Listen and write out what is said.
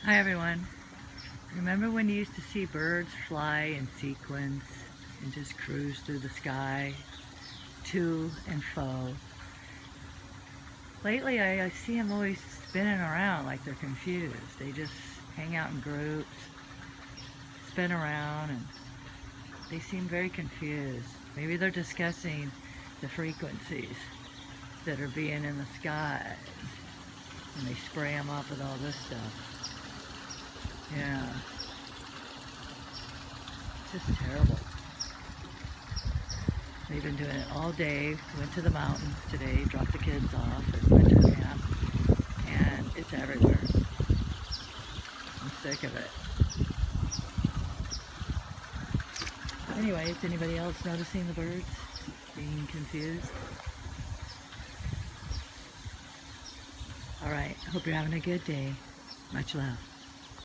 Hi everyone. Remember when you used to see birds fly in sequence and just cruise through the sky to and fro? Lately I see them always spinning around like they're confused. They just hang out in groups, spin around, and they seem very confused. Maybe they're discussing the frequencies that are being in the sky, and they spray them up with all this stuff. Yeah, it's just terrible. They've been doing it all day. Went to the mountains today, dropped the kids off at winter camp, and it's everywhere. I'm sick of it. Anyways, anybody else noticing the birds being confused? All right, hope you're having a good day. Much love.